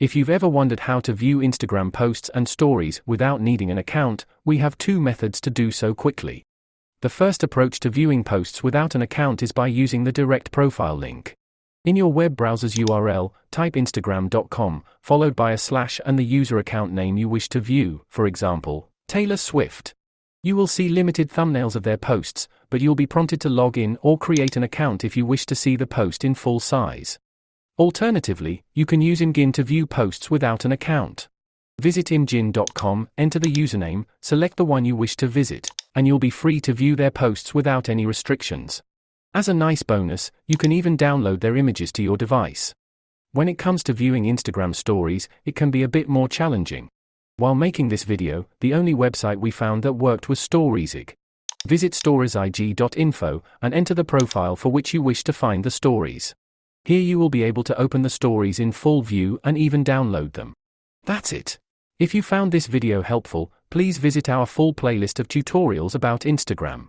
If you've ever wondered how to view Instagram posts and stories without needing an account, we have two methods to do so quickly. The first approach to viewing posts without an account is by using the direct profile link. In your web browser's URL, type instagram.com, followed by a / and the user account name you wish to view, for example, Taylor Swift. You will see limited thumbnails of their posts, but you'll be prompted to log in or create an account if you wish to see the post in full size. Alternatively, you can use Imgin to view posts without an account. Visit imgin.com, enter the username, select the one you wish to visit, and you'll be free to view their posts without any restrictions. As a nice bonus, you can even download their images to your device. When it comes to viewing Instagram stories, it can be a bit more challenging. While making this video, the only website we found that worked was StoriesIG. Visit StoriesIG.info and enter the profile for which you wish to find the stories. Here you will be able to open the stories in full view and even download them. That's it. If you found this video helpful, please visit our full playlist of tutorials about Instagram.